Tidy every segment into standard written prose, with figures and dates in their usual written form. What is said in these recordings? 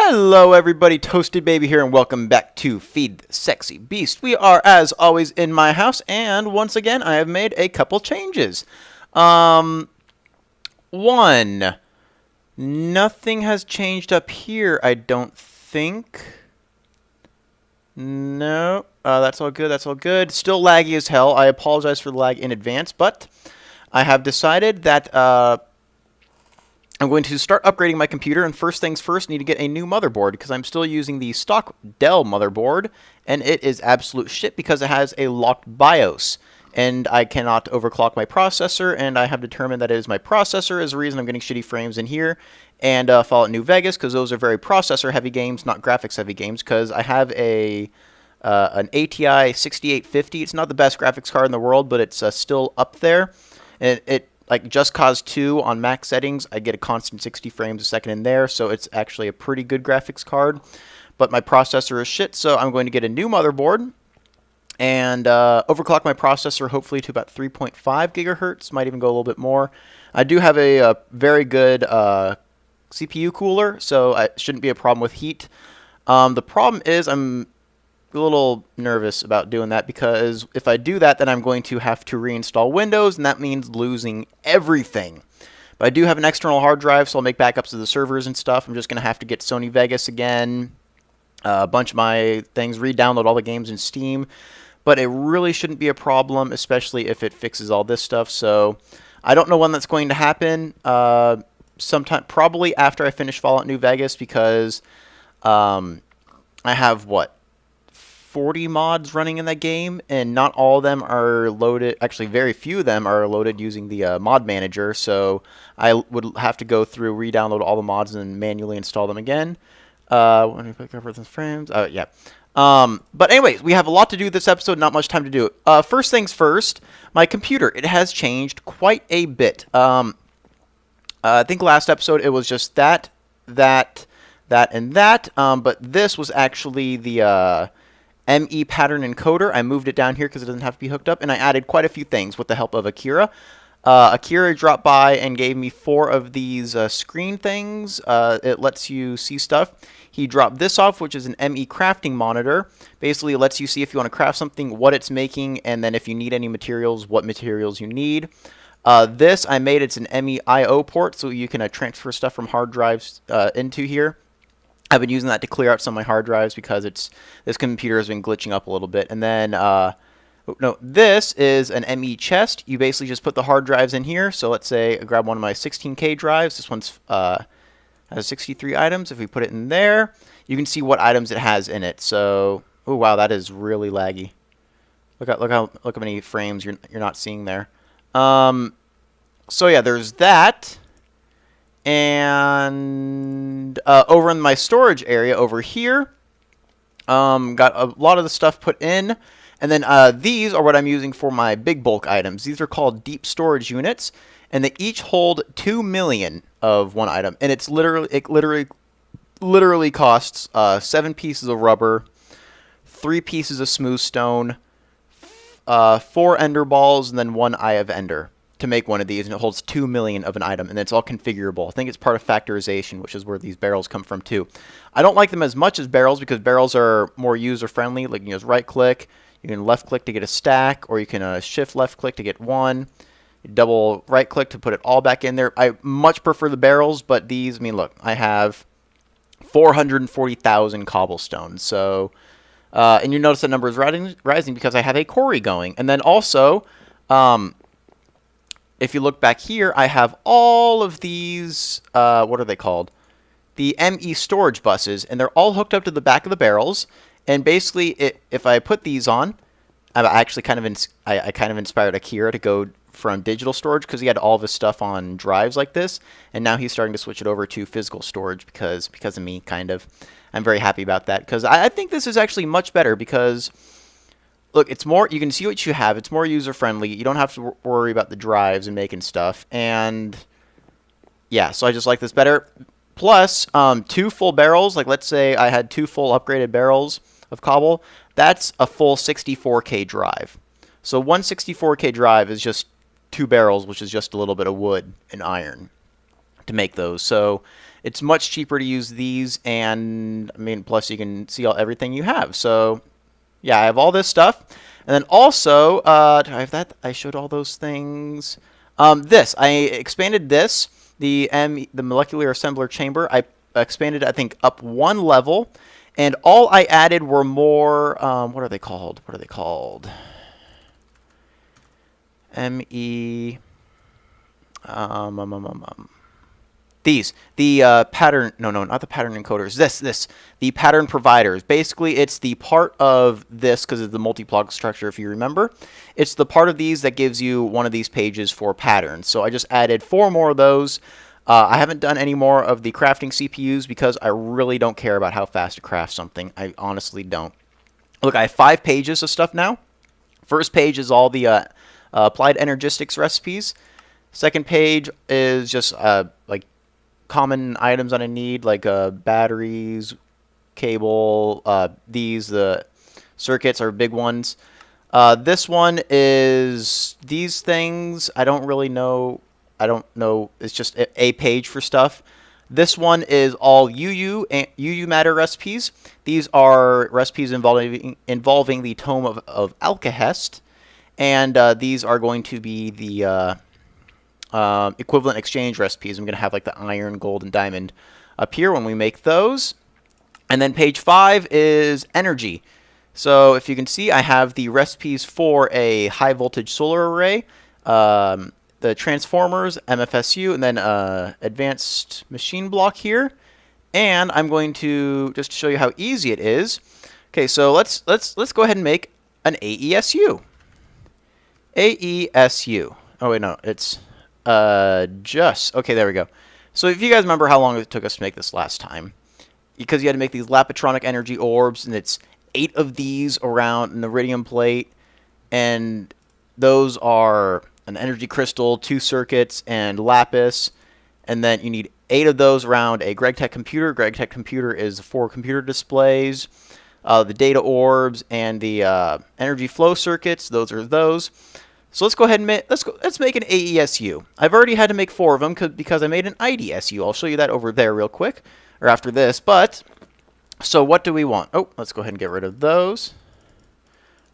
Hello everybody, Toasted Baby here, and welcome back to Feed the Sexy Beast. We are, as always, in my house, and once again, I have made a couple changes. One, nothing has changed up here, I don't think. No, that's all good, that's all good. Still laggy as hell. I apologize for the lag in advance, but I have decided that, I'm going to start upgrading my computer, and first things first, need to get a new motherboard, because I'm still using the stock Dell motherboard, and it is absolute shit because it has a locked BIOS, and I cannot overclock my processor, and I have determined that it is my processor is the reason I'm getting shitty frames in here, and Fallout New Vegas, because those are very processor-heavy games, not graphics-heavy games, because I have an ATI 6850. It's not the best graphics card in the world, but it's still up there, and like Just Cause 2 on max settings, I get a constant 60 frames a second in there, so it's actually a pretty good graphics card. But my processor is shit, so I'm going to get a new motherboard and overclock my processor hopefully to about 3.5 gigahertz, might even go a little bit more. I do have a very good CPU cooler, so it shouldn't be a problem with heat. The problem is I'm a little nervous about doing that, because if I do that, then I'm going to have to reinstall Windows, and that means losing everything. But I do have an external hard drive, so I'll make backups of the servers and stuff. I'm just going to have to get Sony Vegas again, a bunch of my things, re-download all the games in Steam. But it really shouldn't be a problem, especially if it fixes all this stuff. So I don't know when that's going to happen. Sometime, probably after I finish Fallout New Vegas, because I have, 40 mods running in that game, and not all of them are loaded. Actually, very few of them are loaded using the mod manager, so I would have to go through, re-download all the mods, and manually install them again. When we pick up the frames, yeah. But anyways, we have a lot to do this episode, not much time to do it. First things first, my computer, it has changed quite a bit. I think last episode it was just that, and that, but this was actually the ME pattern encoder. I moved it down here because it doesn't have to be hooked up, and I added quite a few things with the help of Akira. Akira dropped by and gave me 4 of these screen things. It lets you see stuff. He dropped this off, which is an ME crafting monitor. Basically, it lets you see if you want to craft something, what it's making, and then if you need any materials, what materials you need. This I made, it's an ME I/O port, so you can transfer stuff from hard drives into here. I've been using that to clear out some of my hard drives because this computer has been glitching up a little bit. And then, no, this is an ME chest. You basically just put the hard drives in here. So let's say I grab one of my 16K drives. This one's has 63 items. If we put it in there, you can see what items it has in it. So, oh wow, that is really laggy. Look how many frames you're not seeing there. So yeah, there's that. And over in my storage area over here, got a lot of the stuff put in. And then these are what I'm using for my big bulk items. These are called deep storage units, and they each hold 2 million of one item. And it literally costs 7 pieces of rubber, 3 pieces of smooth stone, 4 ender balls, and then 1 eye of ender to make one of these, and it holds 2 million of an item, and it's all configurable. I think it's part of factorization, which is where these barrels come from too. I don't like them as much as barrels because barrels are more user-friendly. Like, you can just right-click, you can left-click to get a stack, or you can shift left-click to get one, double right-click to put it all back in there. I much prefer the barrels, but these, I mean, look, I have 440,000 cobblestone, so, and you notice that number is rising because I have a quarry going. And then also, if you look back here, I have all of these, what are they called? The ME storage buses, and they're all hooked up to the back of the barrels. And basically, if I put these on, I kind of inspired Akira to go from digital storage, because he had all of his stuff on drives like this, and now he's starting to switch it over to physical storage because of me, kind of. I'm very happy about that, because I think this is actually much better, because look, it's more, you can see what you have. It's more user-friendly. You don't have to worry about the drives and making stuff. And yeah, so I just like this better. Plus, 2 full barrels. Like, let's say I had 2 full upgraded barrels of cobble. That's a full 64K drive. So one 64K drive is just 2 barrels, which is just a little bit of wood and iron to make those. So it's much cheaper to use these, and I mean, plus you can see everything you have. So yeah, I have all this stuff. And then also, do I have that? I showed all those things. This, I expanded this, the molecular assembler chamber. I expanded, I think, up one level. And all I added were more, what are they called? What are they called? ME, these, the pattern, no, not the pattern encoders, the pattern providers. Basically, it's the part of this, because of the multi-block structure, if you remember. It's the part of these that gives you one of these pages for patterns. So I just added 4 more of those. I haven't done any more of the crafting CPUs because I really don't care about how fast to craft something. I honestly don't. Look, I have 5 pages of stuff now. First page is all the applied energistics recipes. Second page is just like common items that I need, like batteries, cable, the circuits are big ones. This one is these things. I don't really know. I don't know. It's just a page for stuff. This one is all UU and UU matter recipes. These are recipes involving the tome of Alcahest, and these are going to be the equivalent exchange recipes. I'm going to have like the iron, gold, and diamond up here when we make those. And then page 5 is energy. So if you can see, I have the recipes for a high voltage solar array, the transformers, MFSU, and then advanced machine block here. And I'm going to just show you how easy it is. Okay, so let's go ahead and make an AESU. AESU. Oh wait, no, it's okay, there we go. So if you guys remember how long it took us to make this last time, because you had to make these Lapitronic energy orbs, and it's 8 of these around an iridium plate, and those are an energy crystal, 2 circuits, and lapis, and then you need 8 of those around a GregTech computer. GregTech computer is 4 computer displays, the data orbs, and the energy flow circuits. Those are those. So let's go ahead and let's make an AESU. I've already had to make 4 of them because I made an IDSU. I'll show you that over there real quick, or after this. But so what do we want? Oh, let's go ahead and get rid of those.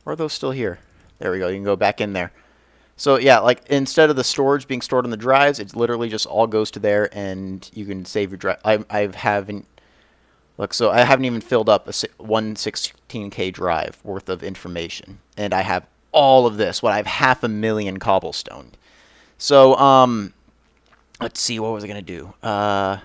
Or are those still here? There we go. You can go back in there. So yeah, like instead of the storage being stored on the drives, it literally just all goes to there, and you can save your drive. I haven't even filled up a 116K drive worth of information, and I have all of this. I have 500,000 cobblestone. So let's see, what was I gonna do? Right,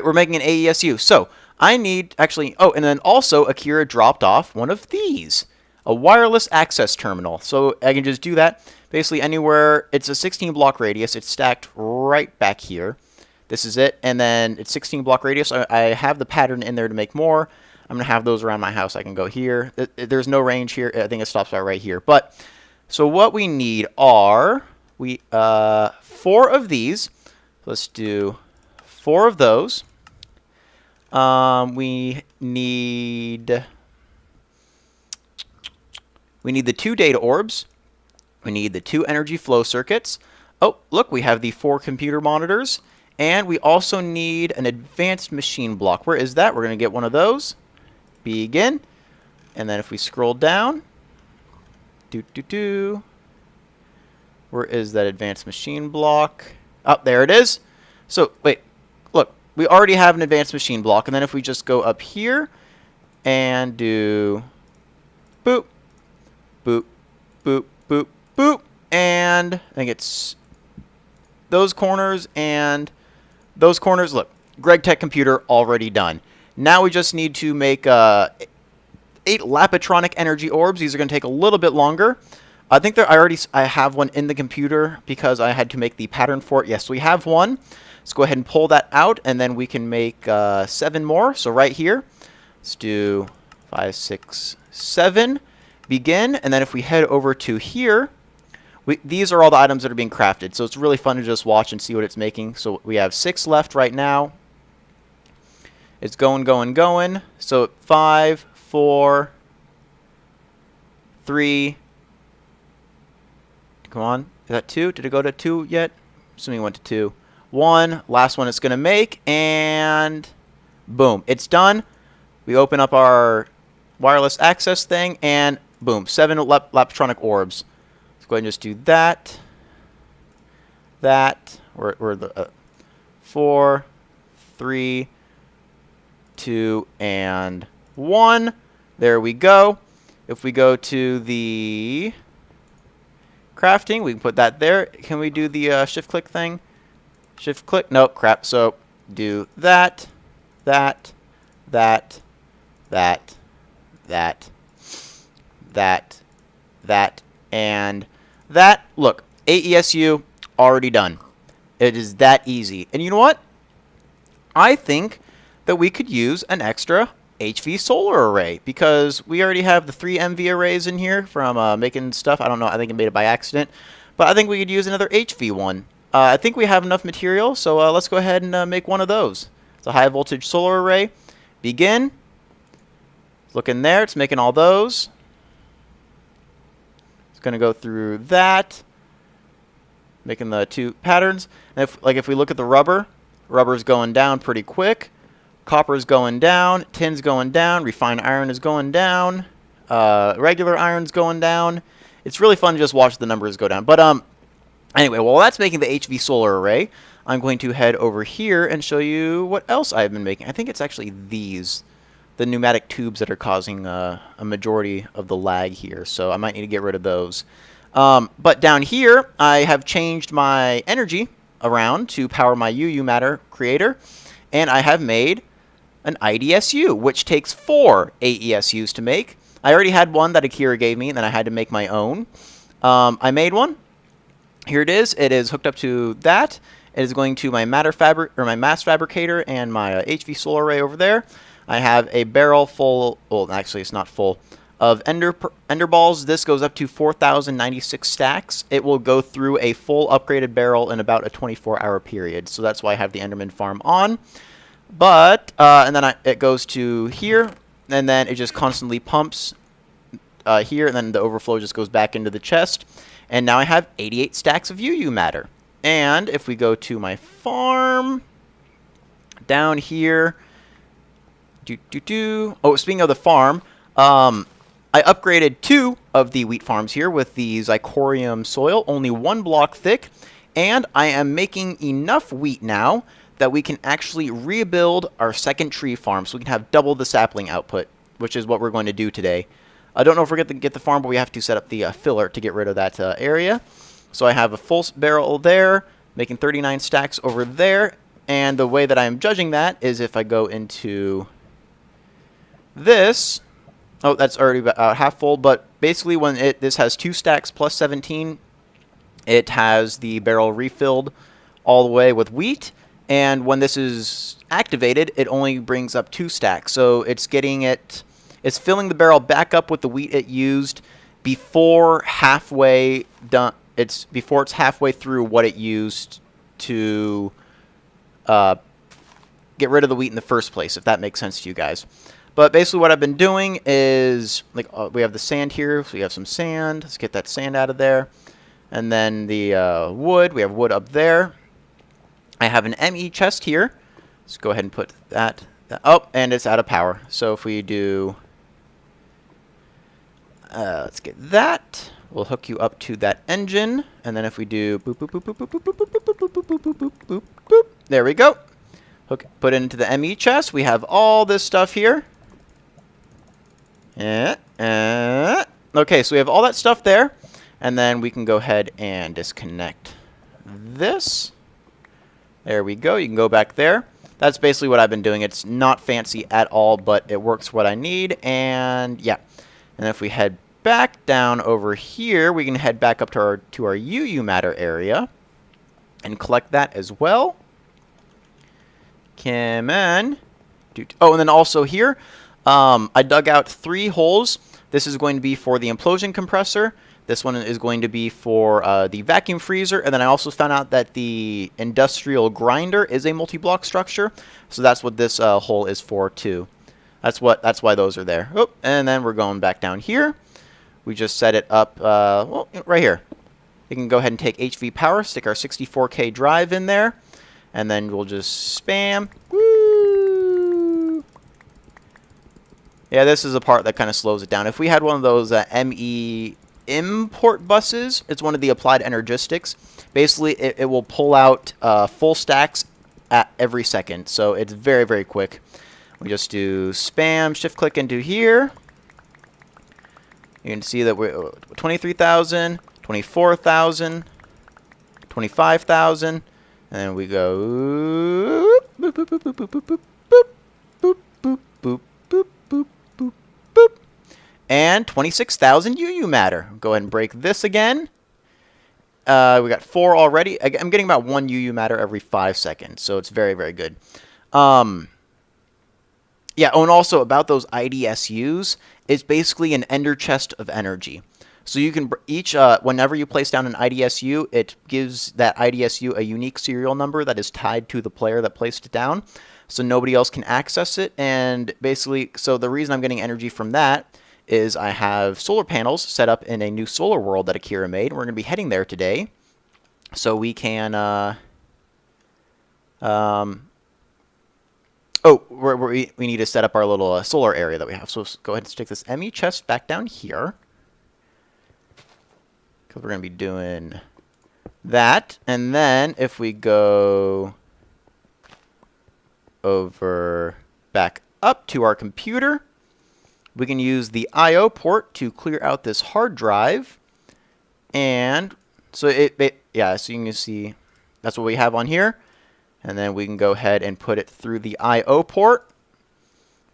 we're making an AESU. So I need actually. Oh, and then also Akira dropped off one of these. A wireless access terminal. So I can just do that basically anywhere. It's a 16 block radius. It's stacked right back here. This is it. And then it's 16 block radius. I have the pattern in there to make more. I'm going to have those around my house. I can go here. There's no range here. I think it stops right here. But so what we need are 4 of these. Let's do 4 of those. We need the 2 data orbs. We need the 2 energy flow circuits. Oh, look, we have the 4 computer monitors. And we also need an advanced machine block. Where is that? We're going to get one of those. Begin. And then if we scroll down. Where is that advanced machine block? Oh, there it is. So, wait. Look, we already have an advanced machine block. And then if we just go up here and do boop. Boop, boop, boop, boop, and I think it's those corners and those corners. Look, GregTech computer already done. Now we just need to make 8 Lapitronic energy orbs. These are going to take a little bit longer. I think I have one in the computer because I had to make the pattern for it. Yes, we have one. Let's go ahead and pull that out, and then we can make 7 more. So right here, let's do 5, 6, 7. Begin, and then if we head over to here, these are all the items that are being crafted, so it's really fun to just watch and see what it's making. So we have 6 left right now. It's going. So 5, 4, 3. Come on, is that 2? Did it go to 2 yet? Assuming it went to 2. 1, last one it's going to make, and boom, it's done. We open up our wireless access thing, and boom, 7 Laptronic orbs. Let's go ahead and just do that. We're the 4, 3, 2, and 1. There we go. If we go to the crafting, we can put that there. Can we do the shift click thing? Shift click? Nope, crap. So do that, that, that, that, and that. Look, AESU already done. It is that easy. And you know what? I think that we could use an extra HV solar array because we already have the 3 MV arrays in here from making stuff. I don't know. I think I made it by accident. But I think we could use another HV one. I think we have enough material, so let's go ahead and make one of those. It's a high voltage solar array. Begin. Look in there. It's making all those. It's going to go through that, making the 2 patterns. And if we look at the rubber's going down pretty quick. Copper's going down. Tin's going down. Refined iron is going down. Regular iron's going down. It's really fun to just watch the numbers go down. But anyway, while that's making the HV solar array, I'm going to head over here and show you what else I've been making. I think it's actually these, the pneumatic tubes that are causing a majority of the lag here. So I might need to get rid of those. But down here, I have changed my energy around to power my UU matter creator. And I have made an IDSU, which takes 4 AESUs to make. I already had one that Akira gave me, and then I had to make my own. I made one. Here it is. It is hooked up to that. It is going to my my mass fabricator and my HV solar array over there. I have a barrel full. Well, actually, it's not full of ender balls. This goes up to 4,096 stacks. It will go through a full upgraded barrel in about a 24-hour period. So that's why I have the Enderman farm on. But and then it goes to here, and then it just constantly pumps here, and then the overflow just goes back into the chest. And now I have 88 stacks of UU matter. And if we go to my farm, down here, oh, speaking of the farm, I upgraded 2 of the wheat farms here with the Zicorium soil, only 1 block thick, and I am making enough wheat now that we can actually rebuild our second tree farm, so we can have double the sapling output, which is what we're going to do today. I don't know if we're going to get the farm, but we have to set up the filler to get rid of that area. So I have a full barrel there, making 39 stacks over there, and the way that I am judging that is if I go into this. Oh, that's already about half full, but basically when this has 2 stacks plus 17, it has the barrel refilled all the way with wheat, and when this is activated, it only brings up 2 stacks. So it's filling the barrel back up with the wheat it used before halfway done. Before it's halfway through what it used to get rid of the wheat in the first place, if that makes sense to you guys. But basically what I've been doing is, like, we have the sand here, so we have some sand. Let's get that sand out of there. And then the wood, we have wood up there. I have an ME chest here. Let's go ahead and put that. Oh, and it's out of power. So if we do, let's get that. We'll hook you up to that engine. And then if we do boop, boop, boop, boop, boop, boop, boop, boop, boop, boop, boop, boop, boop, boop, boop. There we go. Put it into the ME chest. We have all this stuff here. Okay, so we have all that stuff there. And then we can go ahead and disconnect this. There we go. You can go back there. That's basically what I've been doing. It's not fancy at all, but it works what I need. And yeah. And if we head back down over here, we can head back up to our UU matter area and collect that as well. Come on. Oh, and then also here, I dug out 3 holes. This is going to be for the implosion compressor. This one is going to be for the vacuum freezer. And then I also found out that the industrial grinder is a multi-block structure. So that's what this hole is for too. That's why those are there. Oh, and then we're going back down here. We just set it up well, right here. We can go ahead and take HV power, stick our 64K drive in there. And then we'll just spam. Woo! Yeah, this is the part that kind of slows it down. If we had one of those ME import buses, it's one of the applied energistics. Basically, it will pull out full stacks at every second. So it's very, very quick. We just do spam, shift click into here. You can see that we're 23,000, 24,000, 25,000. And then we go boop, boop, boop, boop, boop, boop, boop, boop, boop, boop, boop, boop, boop, boop. And 26,000 UU matter. Go ahead and break this again. We got 4 already. I'm getting about 1 UU matter every 5 seconds, so it's very, very good. Yeah, oh, and also about those IDSUs, it's basically an ender chest of energy. So you can whenever you place down an IDSU, it gives that IDSU a unique serial number that is tied to the player that placed it down, so nobody else can access it. And basically, so the reason I'm getting energy from that is I have solar panels set up in a new solar world that Akira made. We're going to be heading there today, so we can we need to set up our little solar area that we have. So let's go ahead and stick this ME chest back down here, because we're going to be doing that. And then if we go over back up to our computer, we can use the I/O port to clear out this hard drive. And so yeah, so you can see that's what we have on here. And then we can go ahead and put it through the I/O port.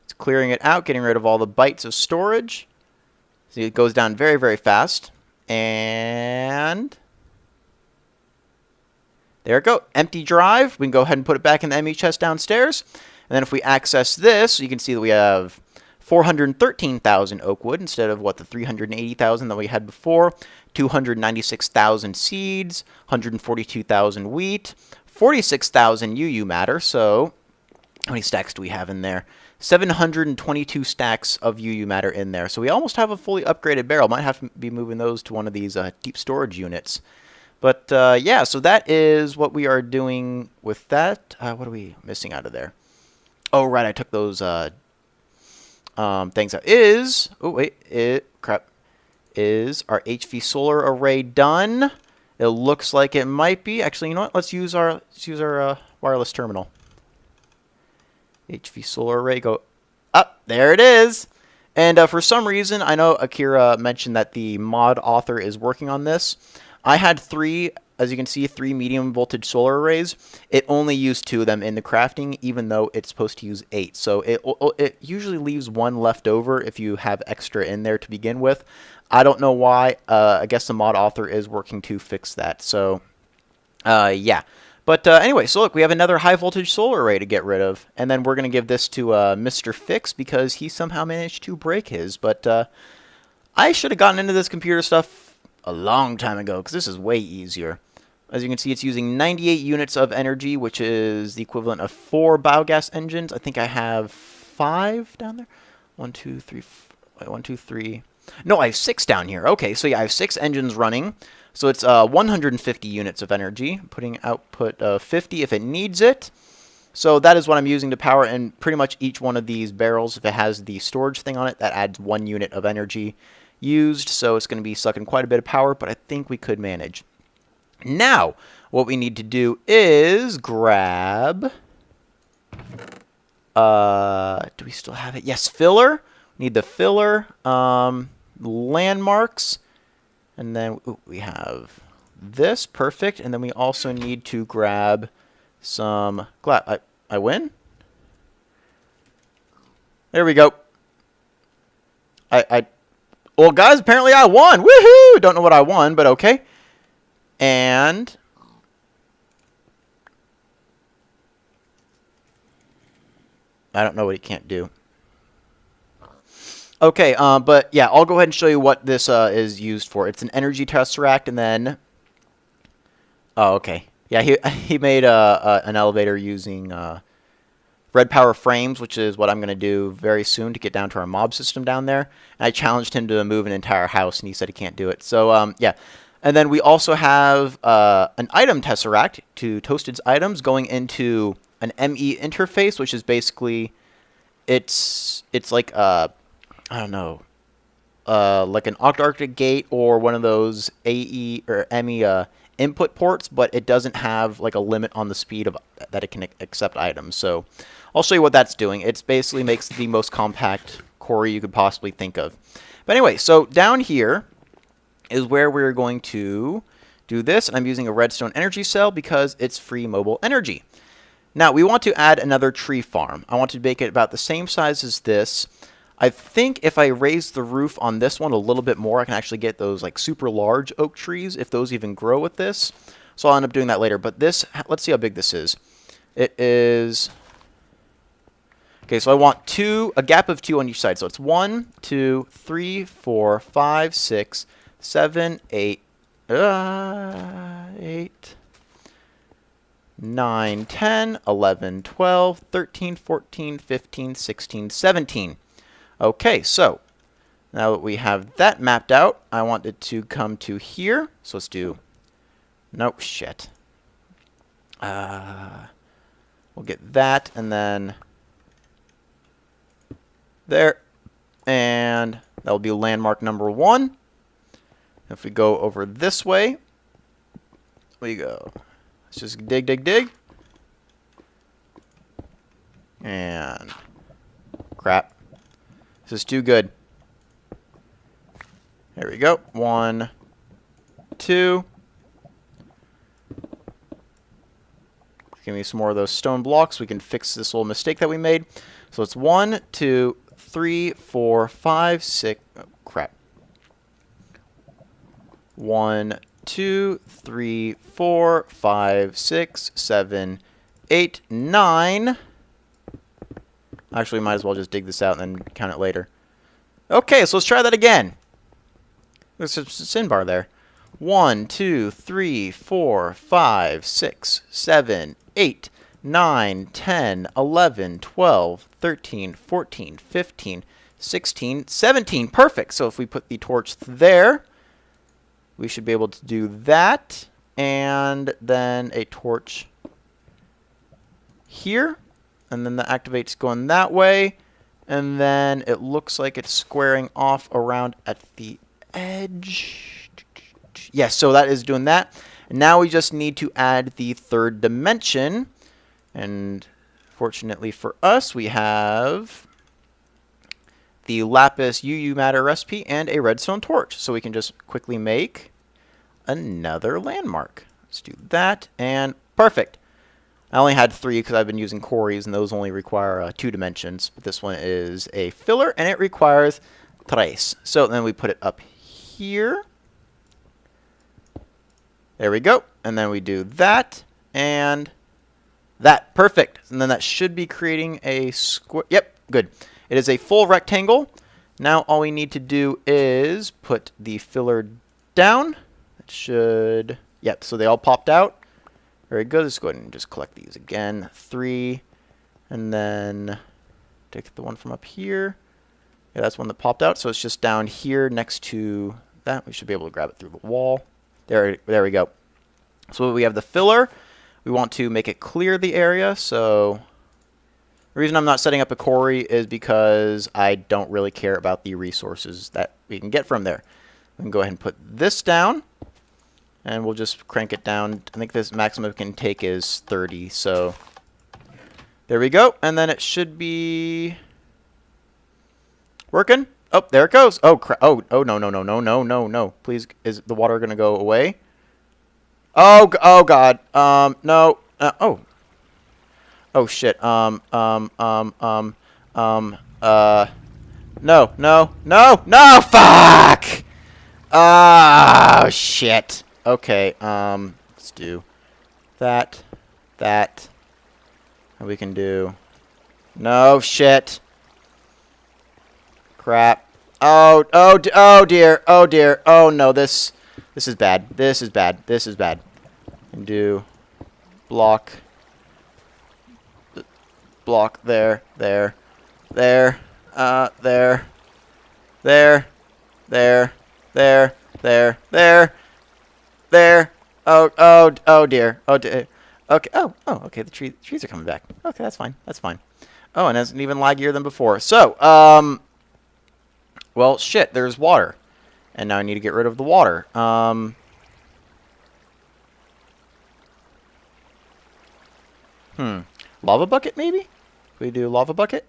It's clearing it out, getting rid of all the bytes of storage. See, it goes down very, very fast. And there it goes. Empty drive. We can go ahead and put it back in the ME chest downstairs. And then if we access this, you can see that we have 413,000 oak wood instead of the 380,000 that we had before. 296,000 seeds, 142,000 wheat, 46,000 UU matter. So how many stacks do we have in there? 722 stacks of UU matter in there. So we almost have a fully upgraded barrel. Might have to be moving those to one of these deep storage units. But yeah, so that is what we are doing with that. What are we missing out of there? Oh, right, I took those things out. Oh, wait, crap. Is our HV solar array done? It looks like it might be. Actually, you know what? Let's use our wireless terminal. HV solar array, go up. There it is. And for some reason, I know Akira mentioned that the mod author is working on this. I had 3, as you can see, 3 medium voltage solar arrays. It only used 2 of them in the crafting, even though it's supposed to use 8. So it usually leaves 1 left over if you have extra in there to begin with. I don't know why. I guess the mod author is working to fix that. So, yeah. But anyway, so look, we have another high voltage solar array to get rid of. And then we're going to give this to Mr. Fix because he somehow managed to break his. But I should have gotten into this computer stuff a long time ago because this is way easier. As you can see, it's using 98 units of energy, which is the equivalent of 4 biogas engines. I think I have 5 down there. 1, 2, 3, 1, 2, 3. No, I have 6 down here. Okay, so yeah, I have 6 engines running. So it's 150 units of energy, putting output of 50 if it needs it. So that is what I'm using to power, and pretty much each one of these barrels, if it has the storage thing on it, that adds 1 unit of energy used. So it's going to be sucking quite a bit of power, but I think we could manage. Now, what we need to do is grab... do we still have it? Yes, filler. We need the filler. Landmarks. And then we have this. Perfect. And then we also need to grab some... I win? There we go. Well, guys, apparently I won. Woohoo! Don't know what I won, but okay. And... I don't know what he can't do. Okay, but yeah, I'll go ahead and show you what this is used for. It's an energy tesseract, and then... Oh, okay. Yeah, he made an elevator using red power frames, which is what I'm going to do very soon to get down to our mob system down there. And I challenged him to move an entire house, and he said he can't do it. So, yeah. And then we also have an item tesseract to Toasted's items going into an ME interface, which is basically it's like I don't know, like an Octarctic gate or one of those AE or ME input ports, but it doesn't have like a limit on the speed of that it can accept items. So I'll show you what that's doing. It basically makes the most compact Cori you could possibly think of. But anyway, so down here is where we're going to do this, and I'm using a redstone energy cell because it's free mobile energy. Now we want to add another tree farm. I want to make it about the same size as this. I think if I raise the roof on this one a little bit more, I can actually get those like super large oak trees, if those even grow with this. So I'll end up doing that later. But this, let's see how big this is. It is, okay, so I want a gap of 2 on each side. So it's 1, 2, 3, 4, 5, 6, 7, 8, 9, 10, 11, 12, 13, 14, 15, 16, 17. Okay, so now that we have that mapped out, I want it to come to here. So let's do, nope, shit. We'll get that, and then there. And that will be landmark number 1. If we go over this way, we go. Let's just dig, dig, dig. And crap. This is too good. There we go. 1, 2. Give me some more of those stone blocks. We can fix this little mistake that we made. So it's 1, 2, 3, 4, 5, 6. Oh, crap. 1, 2, 3, 4, 5, 6, 7, 8, 9. Actually, might as well just dig this out and then count it later. Okay, so let's try that again. There's a sin bar there. 1, 2, 3, 4, 5, 6, 7, 8, 9, 10, 11, 12, 13, 14, 15, 16, 17. Perfect. So if we put the torch there, we should be able to do that. And then a torch here. And then the activate's going that way. And then it looks like it's squaring off around at the edge. Yes, so that is doing that. And now we just need to add the third dimension. And fortunately for us, we have the lapis UU matter recipe and a redstone torch. So we can just quickly make another landmark. Let's do that, and perfect. I only had 3 because I've been using Cories, and those only require 2 dimensions. But this one is a filler, and it requires 3. So then we put it up here. There we go. And then we do that, and that. Perfect. And then that should be creating a square. Yep, good. It is a full rectangle. Now all we need to do is put the filler down. It should, yep, so they all popped out. Very good. Let's go ahead and just collect these again. 3, and then take the one from up here. Yeah, that's one that popped out. So it's just down here next to that. We should be able to grab it through the wall. There we go. So we have the filler. We want to make it clear the area. So the reason I'm not setting up a Cori is because I don't really care about the resources that we can get from there. We can go ahead and put this down. And we'll just crank it down. I think this maximum it can take is 30. So there we go. And then it should be working. Oh, there it goes. Oh, oh, no, no, no, no, no, no, no. Please, is the water going to go away? Oh, oh, God. No. Oh. Oh, shit. No, no, no, no, fuck! Oh, shit. Okay, let's do that, and we can do, no, shit, crap, oh, dear, oh, no, this is bad, this is bad, and do block, there, there, There. Oh dear. Oh dear. Okay. Okay. The trees are coming back. Okay, that's fine. That's fine. Oh, and it's even laggier than before. So, well, shit. There's water, and now I need to get rid of the water. Lava bucket, maybe? We do lava bucket.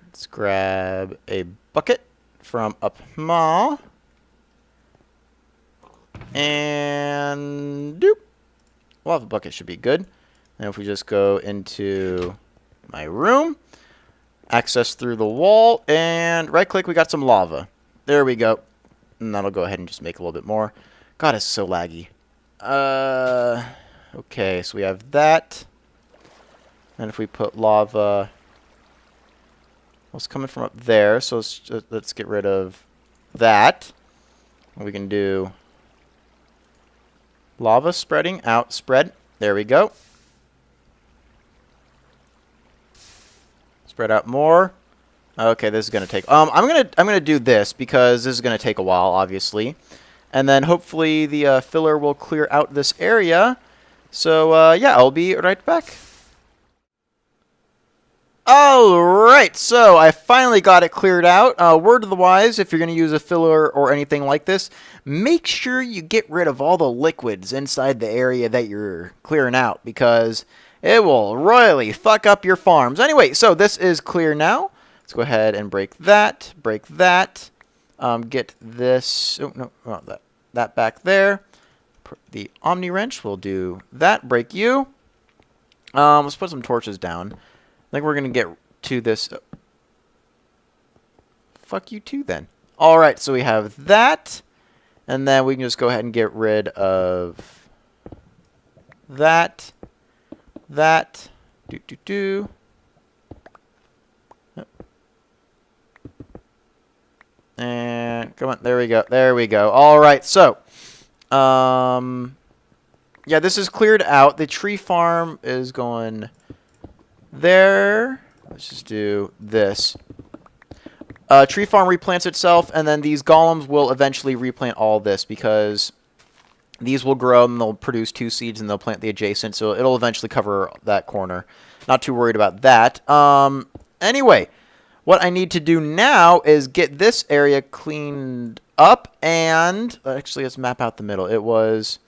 Let's grab a bucket from up here. And doop. Lava bucket should be good. And if we just go into my room, access through the wall, and right click, we got some lava. There we go. And that'll go ahead and just make a little bit more. God, it's so laggy. Okay, so we have that. And if we put lava, well, it's coming from up there, so let's get rid of that. We can do lava spreading out, spread. There we go. Spread out more. Okay, this is gonna take. I'm gonna do this because this is gonna take a while, obviously, and then hopefully the filler will clear out this area. So yeah, I'll be right back. Alright, so I finally got it cleared out. Word of the wise, if you're going to use a filler or anything like this, make sure you get rid of all the liquids inside the area that you're clearing out, because it will royally fuck up your farms. Anyway, so this is clear now. Let's go ahead and break that, get this, that back there. The Omni Wrench will do that, break you. Let's put some torches down. I think we're going to get to this. Fuck you too, then. Alright, so we have that. And then we can just go ahead and get rid of that. That. And come on, there we go. There we go. Alright, so. Yeah, this is cleared out. The tree farm is going there. Let's just do this. Tree farm replants itself, and then these golems will eventually replant all this, because these will grow and they'll produce 2 seeds and they'll plant the adjacent, so it'll eventually cover that corner. Not too worried about that. Anyway, what I need to do now is get this area cleaned up, and actually let's map out the middle. It was,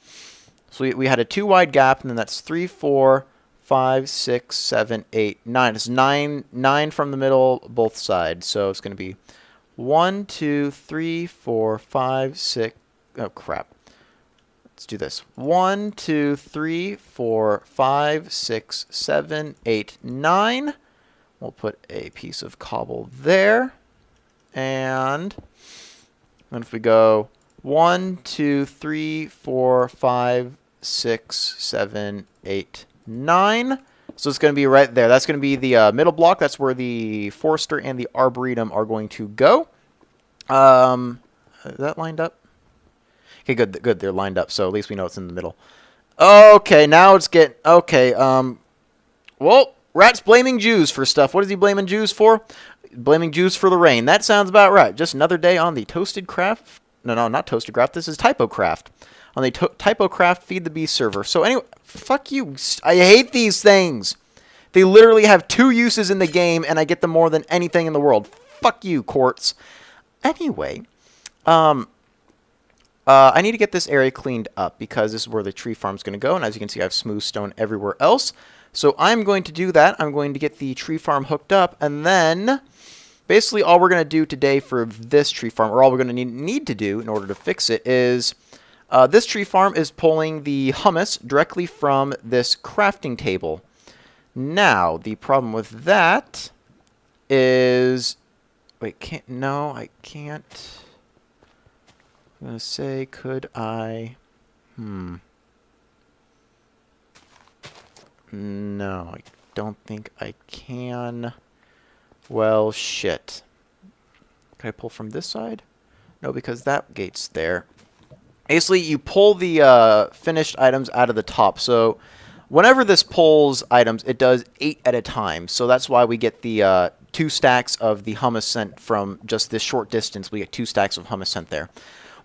so we had a 2 wide gap, and then that's 3, 4, 5, 6, 7, 8, 9. It's 9 from the middle, both sides. So it's going to be 1, 2, 3, 4, 5, 6. Oh, crap. Let's do this. 1, 2, 3, 4, 5, 6, 7, 8, 9. We'll put a piece of cobble there. And then if we go 1, 2, 3, 4, 5, 6, 7, 8, 9. So it's going to be right there. That's going to be the middle block. That's where the Forester and the Arboretum are going to go. Is that lined up? Okay, good. Good. They're lined up. So at least we know it's in the middle. Okay, now it's getting... Okay, well, Rat's blaming Jews for stuff. What is he blaming Jews for? Blaming Jews for the rain. That sounds about right. Just another day on the Toasted Craft. No, not Toasted Craft. This is TypoCraft. On the TypoCraft Feed the Beast server. So anyway, fuck you. I hate these things. They literally have 2 uses in the game, and I get them more than anything in the world. Fuck you, Quartz. Anyway, I need to get this area cleaned up, because this is where the tree farm's going to go. And as you can see, I have smooth stone everywhere else. So I'm going to do that. I'm going to get the tree farm hooked up, and then basically all we're going to do today for this tree farm, or all we're going to need to do in order to fix it, is... this tree farm is pulling the hummus directly from this crafting table. Now, the problem with that is... Wait, no, I can't. I'm going to say, could I... No, I don't think I can. Well, shit. Can I pull from this side? No, because that gate's there. Basically, you pull the finished items out of the top. So whenever this pulls items, it does 8 at a time. So that's why we get the 2 stacks of the hummus sent from just this short distance. We get 2 stacks of hummus sent there.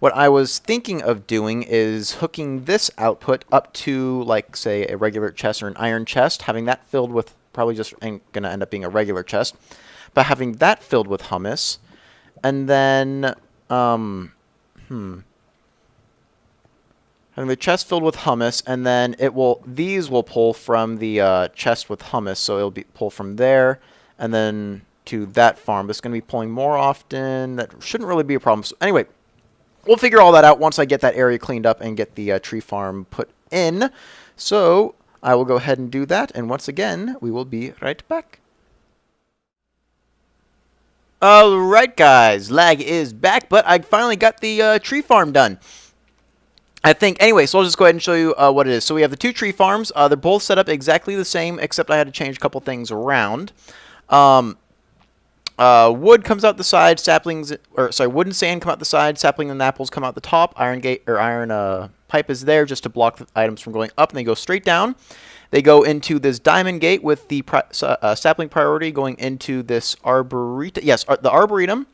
What I was thinking of doing is hooking this output up to, like, say, a regular chest or an iron chest, having that filled with, probably just going to end up being a regular chest, but having that filled with hummus, and then, having the chest filled with hummus, and then these will pull from the chest with hummus, so it'll be pull from there, and then to that farm. This is going to be pulling more often. That shouldn't really be a problem. So anyway, we'll figure all that out once I get that area cleaned up and get the tree farm put in. So I will go ahead and do that, and once again, we will be right back. Alright guys, lag is back, but I finally got the tree farm done. I think, anyway, so I'll just go ahead and show you what it is. So we have the two tree farms. They're both set up exactly the same, except I had to change a couple things around. Wood comes out the side, wood and sand come out the side, sapling and apples come out the top. Iron pipe is there just to block the items from going up, and they go straight down. They go into this diamond gate with the sapling priority going into this arboretum. Yes, the arboretum.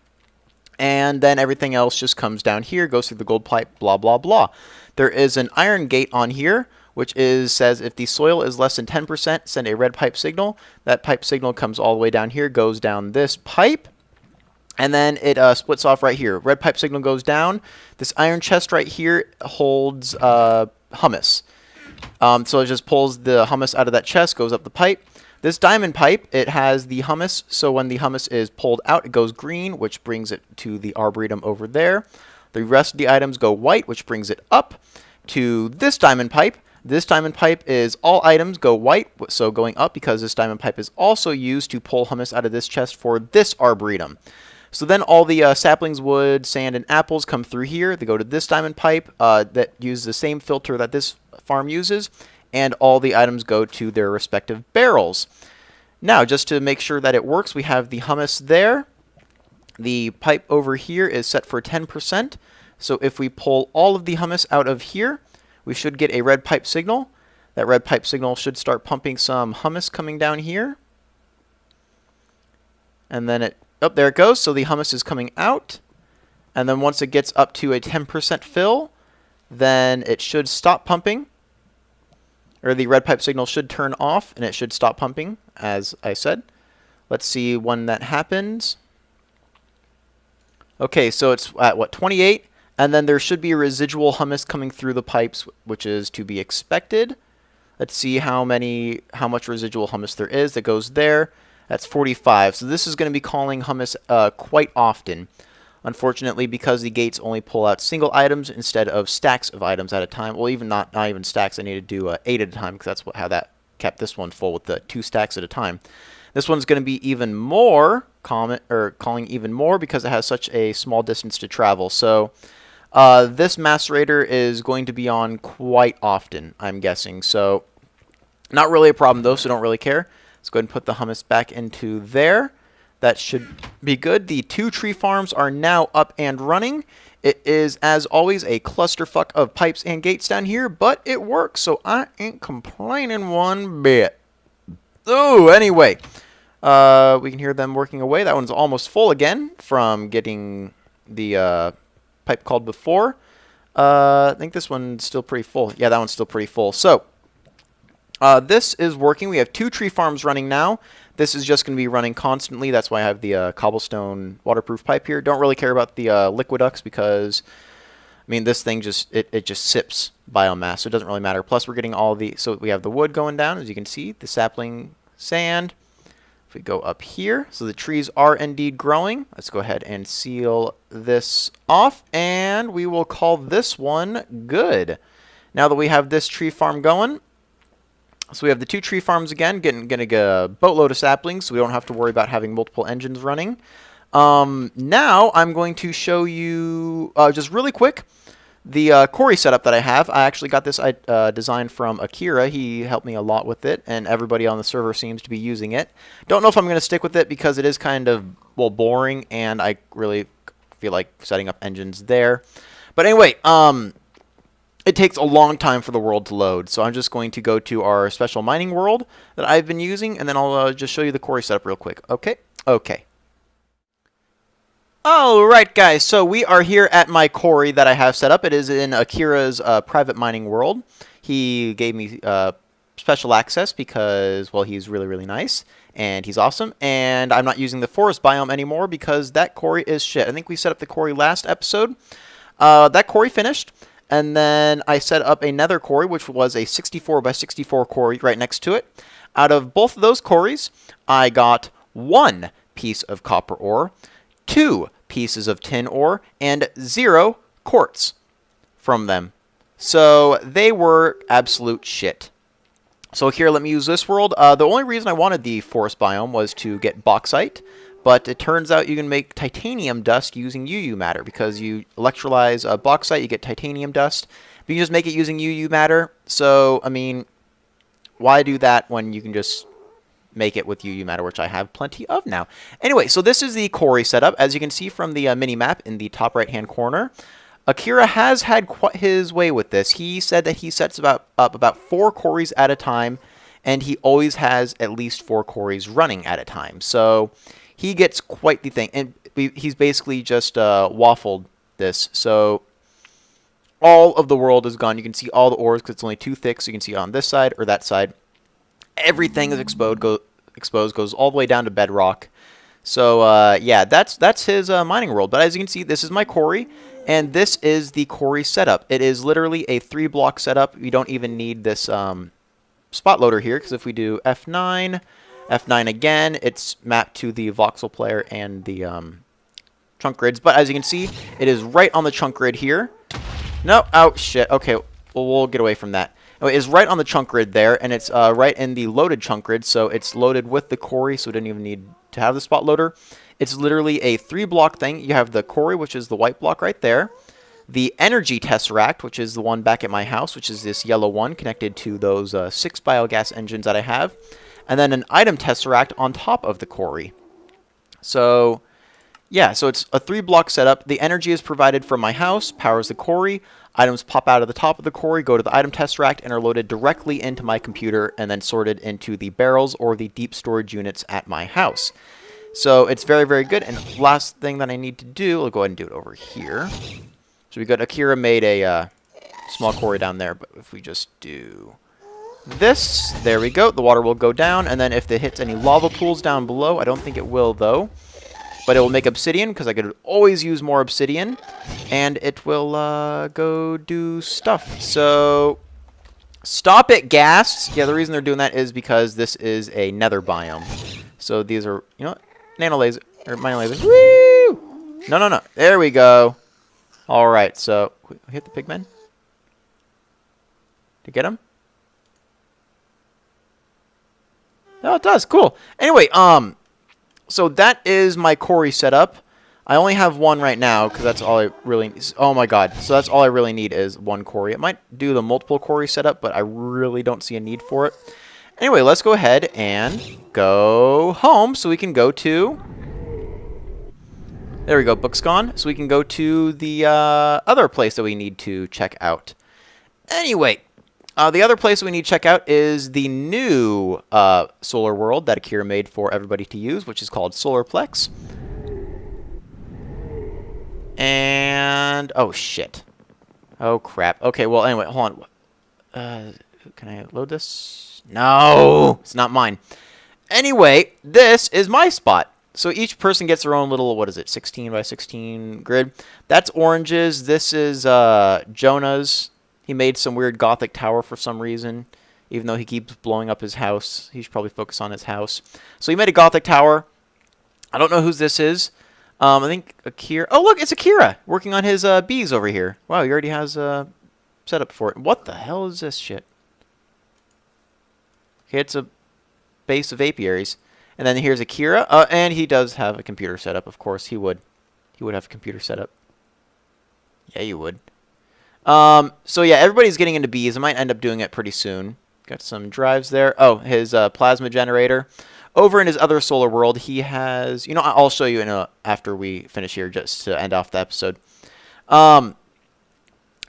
And then everything else just comes down here, goes through the gold pipe, blah, blah, blah. There is an iron gate on here, which says if the soil is less than 10%, send a red pipe signal. That pipe signal comes all the way down here, goes down this pipe, and then it splits off right here. Red pipe signal goes down. This iron chest right here holds hummus. So it just pulls the hummus out of that chest, goes up the pipe. This diamond pipe, it has the hummus, so when the hummus is pulled out, it goes green, which brings it to the arboretum over there. The rest of the items go white, which brings it up to this diamond pipe. This diamond pipe is all items go white, so going up because this diamond pipe is also used to pull hummus out of this chest for this arboretum. So then all the saplings, wood, sand, and apples come through here. They go to this diamond pipe that uses the same filter that this farm uses, and all the items go to their respective barrels. Now, just to make sure that it works, we have the hummus there. The pipe over here is set for 10%. So if we pull all of the hummus out of here, we should get a red pipe signal. That red pipe signal should start pumping some hummus coming down here. And then there it goes. So the hummus is coming out. And then once it gets up to a 10% fill, then it should stop pumping. Or the red pipe signal should turn off, and it should stop pumping, as I said. Let's see when that happens. Okay, so it's at, 28? And then there should be a residual hummus coming through the pipes, which is to be expected. Let's see how much residual hummus there is that goes there. That's 45. So this is going to be calling hummus quite often. Unfortunately, because the gates only pull out single items instead of stacks of items at a time. Well, even not even stacks. I need to do 8 at a time because that's how that kept this one full with the 2 stacks at a time. This one's going to be even more calling even more because it has such a small distance to travel. So this macerator is going to be on quite often, I'm guessing. So not really a problem though, so don't really care. Let's go ahead and put the hummus back into there. That should be good. The 2 tree farms are now up and running. It is, as always, a clusterfuck of pipes and gates down here, but it works, so I ain't complaining one bit. Oh, anyway, we can hear them working away. That one's almost full again from getting the pipe called before. I think this one's still pretty full. Yeah, that one's still pretty full. So this is working. We have 2 tree farms running now. This is just going to be running constantly. That's why I have the cobblestone waterproof pipe here. Don't really care about the liquiducts because, I mean, this thing just sips biomass, so it doesn't really matter. Plus, we're getting so we have the wood going down, as you can see, the sapling, sand. If we go up here, so the trees are indeed growing. Let's go ahead and seal this off, and we will call this one good. Now that we have this tree farm going, so we have the 2 tree farms again, getting a boatload of saplings, so we don't have to worry about having multiple engines running. Now I'm going to show you, just really quick, the quarry setup that I have. I actually got this design from Akira. He helped me a lot with it, and everybody on the server seems to be using it. Don't know if I'm going to stick with it because it is kind of, well, boring, and I really feel like setting up engines there. But anyway, it takes a long time for the world to load, so I'm just going to go to our special mining world that I've been using, and then I'll just show you the quarry setup real quick. Okay? Okay. Alright guys, so we are here at my quarry that I have set up. It is in Akira's private mining world. He gave me special access because, well, he's really, really nice. And he's awesome. And I'm not using the forest biome anymore because that quarry is shit. I think we set up the quarry last episode. That quarry finished. And then I set up a nether quarry, which was a 64 by 64 quarry right next to it. Out of both of those quarries, I got 1 piece of copper ore, 2 pieces of tin ore, and 0 quartz from them. So they were absolute shit. So here, let me use this world. The only reason I wanted the forest biome was to get bauxite, but it turns out you can make titanium dust using UU matter, because you electrolyze bauxite, you get titanium dust. But you can just make it using UU matter. So, I mean, why do that when you can just make it with UU matter, which I have plenty of now. Anyway, so this is the quarry setup. As you can see from the mini-map in the top right-hand corner, Akira has had quite his way with this. He said that he sets up about 4 quarries at a time, and he always has at least 4 quarries running at a time. So he gets quite the thing, and he's basically just waffled this. So all of the world is gone. You can see all the ores because it's only 2 thick, so you can see on this side or that side. Everything is exposed, goes all the way down to bedrock. So, yeah, that's his mining world. But as you can see, this is my quarry, and this is the quarry setup. It is literally a 3-block setup. You don't even need this spot loader here, because if we do F9, F9 again, it's mapped to the voxel player and the chunk grids. But as you can see, it is right on the chunk grid here. No, oh, shit. Okay, well, we'll get away from that. It is right on the chunk grid there, and it's right in the loaded chunk grid, so it's loaded with the quarry, so we didn't even need to have the spot loader. It's literally a 3-block thing. You have the quarry, which is the white block right there, the energy tesseract, which is the one back at my house, which is this yellow one connected to those 6 biogas engines that I have, and then an item tesseract on top of the quarry. So yeah, so it's a 3-block setup. The energy is provided from my house, powers the quarry. Items pop out of the top of the quarry, go to the item tesseract, and are loaded directly into my computer and then sorted into the barrels or the deep storage units at my house. So it's very, very good. And last thing that I need to do, I'll go ahead and do it over here. So we got Akira made a small quarry down there, but if we just do this, there we go. The water will go down, and then if it hits any lava pools down below, I don't think it will though. But it will make obsidian, because I could always use more obsidian. And it will go do stuff. So, stop it, ghasts! Yeah, the reason they're doing that is because this is a nether biome. So these are, you know what? Nano laser, or mine lasers. Woo! No, no, no. There we go. Alright, so, hit the pigmen. To get him? Oh, it does. Cool. Anyway, so that is my quarry setup. I only have 1 right now because that's all I really need. Oh my god. So that's all I really need is 1 quarry. I might do the multiple quarry setup, but I really don't see a need for it. Anyway, let's go ahead and go home so we can go to... There we go, book's gone. So we can go to the other place that we need to check out. Anyway, the other place we need to check out is the new solar world that Akira made for everybody to use, which is called Solarplex. And... oh, shit. Oh, crap. Okay, well, anyway, hold on. Can I load this? No! It's not mine. Anyway, this is my spot. So each person gets their own little, what is it, 16 by 16 grid. That's oranges. This is Jonah's. He made some weird gothic tower for some reason. Even though he keeps blowing up his house. He should probably focus on his house. So he made a gothic tower. I don't know whose this is. I think Akira... oh, look, it's Akira working on his bees over here. Wow, he already has a setup for it. What the hell is this shit? Okay, it's a base of apiaries. And then here's Akira. And he does have a computer setup, of course. He would. He would have a computer setup. Yeah, you would. So yeah, everybody's getting into bees. I might end up doing it pretty soon. Got some drives there. Oh, his plasma generator. Over in his other solar world, he has... you know, I'll show you after we finish here, just to end off the episode.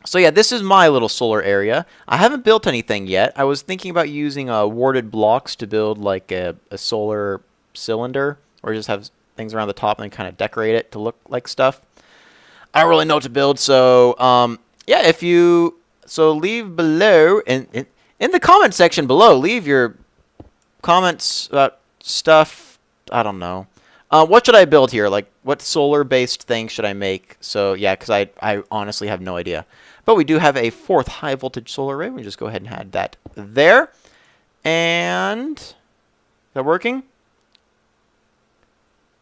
So yeah, this is my little solar area. I haven't built anything yet. I was thinking about using warded blocks to build like a solar cylinder, or just have things around the top and then kind of decorate it to look like stuff. I don't really know what to build, so yeah, if you leave below in the comment section below, leave your comments about stuff. I don't know. What should I build here? Like, what solar-based thing should I make? So yeah, because I honestly have no idea. But we do have a 4th high voltage solar array. We just go ahead and add that there. And is that working?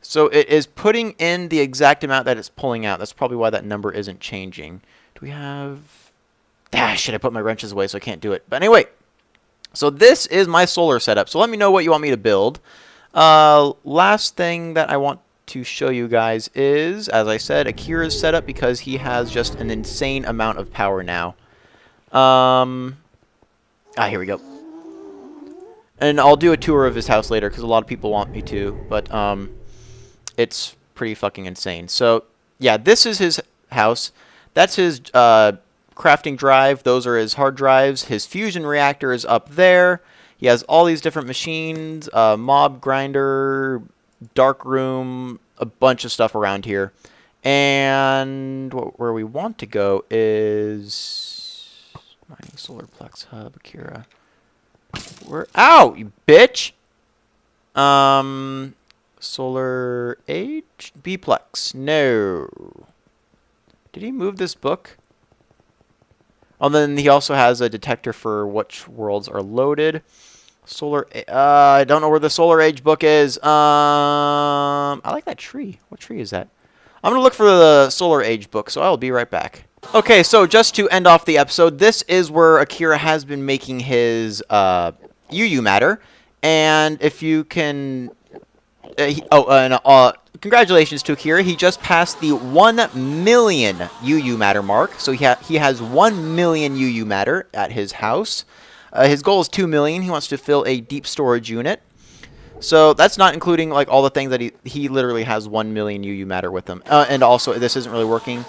So it is putting in the exact amount that it's pulling out. That's probably why that number isn't changing. Do we have... Ah, shit, I put my wrenches away, so I can't do it. But anyway, so this is my solar setup. So let me know what you want me to build. Last thing that I want to show you guys is, as I said, Akira's setup, because he has just an insane amount of power now. Here we go. And I'll do a tour of his house later, because a lot of people want me to. But, it's pretty fucking insane. So, yeah, this is his house. That's his crafting drive. Those are his hard drives. His fusion reactor is up there. He has all these different machines, mob grinder, dark room, a bunch of stuff around here. And where we want to go is mining solarplex hub, Akira. Ow, you bitch! Solar Age? Bplex. No. Did he move this book? Oh, then he also has a detector for which worlds are loaded. I don't know where the Solar Age book is. I like that tree. What tree is that? I'm going to look for the Solar Age book, so I'll be right back. Okay, so just to end off the episode, this is where Akira has been making his UU matter. And if you can... congratulations to Akira. He just passed the 1 million UU matter mark. So he has 1 million UU matter at his house. His goal is 2 million. He wants to fill a deep storage unit. So that's not including like all the things that he literally has 1 million UU matter with him. And also, this isn't really working.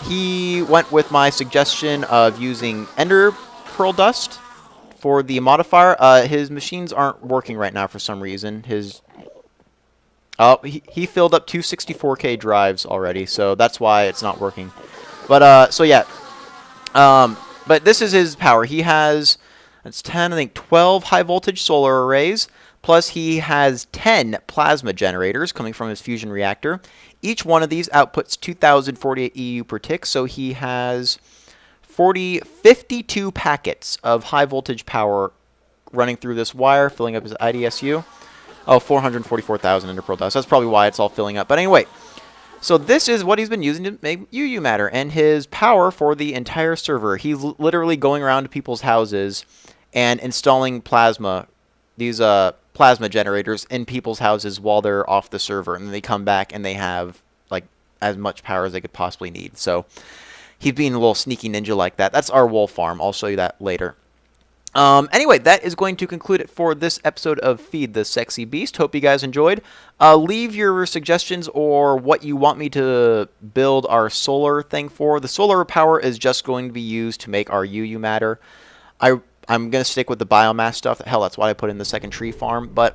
He went with my suggestion of using Ender Pearl Dust for the modifier. His machines aren't working right now for some reason. He filled up 2 64K drives already, so that's why it's not working. But, so yeah. But this is his power. He has, that's 10, I think 12 high voltage solar arrays, plus he has 10 plasma generators coming from his fusion reactor. Each one of these outputs 2048 EU per tick, so he has 52 packets of high voltage power running through this wire, filling up his IDSU. Oh, 444,000 Ender Pearl Dust. That's probably why it's all filling up. But anyway, so this is what he's been using to make UU matter and his power for the entire server. He's literally going around to people's houses and installing these plasma generators in people's houses while they're off the server. And they come back and they have like as much power as they could possibly need. So he's being a little sneaky ninja like that. That's our wolf farm. I'll show you that later. Anyway, that is going to conclude it for this episode of Feed the Sexy Beast. Hope you guys enjoyed. Leave your suggestions or what you want me to build our solar thing for. The solar power is just going to be used to make our UU matter. I'm going to stick with the biomass stuff. Hell, that's why I put in the second tree farm. But,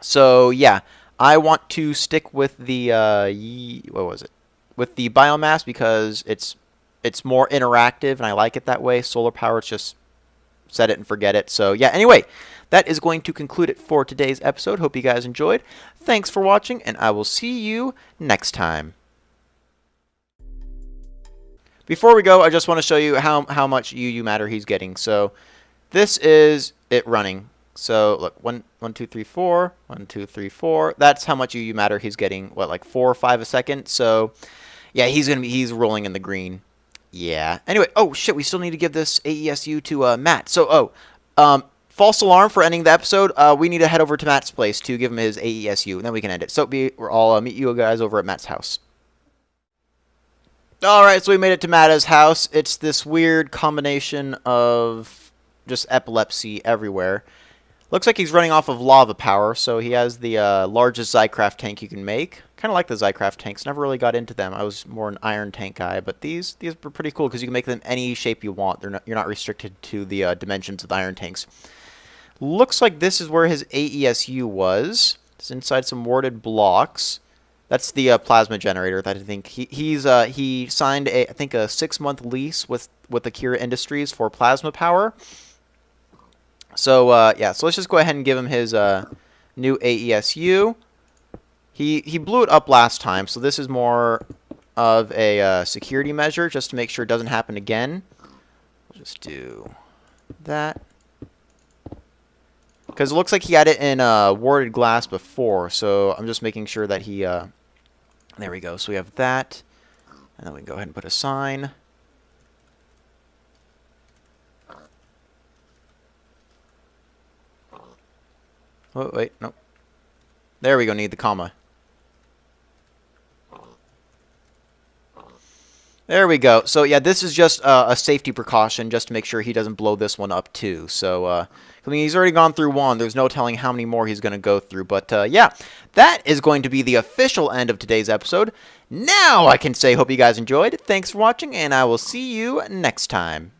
so, yeah. I want to stick with the, what was it? With the biomass because it's more interactive and I like it that way. Solar power, it's just... set it and forget it. So yeah, anyway, that is going to conclude it for today's episode. Hope you guys enjoyed. Thanks for watching, and I will see you next time. Before we go, I just want to show you how much UU matter he's getting. So this is it running. So look, 1, 2, 3, 4, 1, 2, 3, 4. That's how much UU matter he's getting. What, like 4 or 5 a second? So yeah, he's rolling in the green. Yeah. Anyway, oh shit, we still need to give this AESU to Matt. So, false alarm for ending the episode. We need to head over to Matt's place to give him his AESU, and then we can end it. So, I'll meet you guys over at Matt's house. Alright, so we made it to Matt's house. It's this weird combination of just epilepsy everywhere. Looks like he's running off of lava power, so he has the largest Zycraft tank you can make. Kind of like the Zycraft tanks. Never really got into them. I was more an iron tank guy, but these were pretty cool because you can make them any shape you want. You're not restricted to the dimensions of the iron tanks. Looks like this is where his AESU was. It's inside some warded blocks. That's the plasma generator that I think he signed I think a 6-month lease with Akira Industries for plasma power. So yeah, so let's just go ahead and give him his new AESU. He blew it up last time, so this is more of a security measure just to make sure it doesn't happen again. We'll just do that. Because it looks like he had it in warded glass before, so I'm just making sure that he... there we go. So we have that. And then we can go ahead and put a sign. Oh, wait, no. There we go, need the comma. There we go. So, yeah, this is just a safety precaution just to make sure he doesn't blow this one up, too. So, I mean, he's already gone through one. There's no telling how many more he's going to go through. But, yeah, that is going to be the official end of today's episode. Now I can say hope you guys enjoyed. Thanks for watching, and I will see you next time.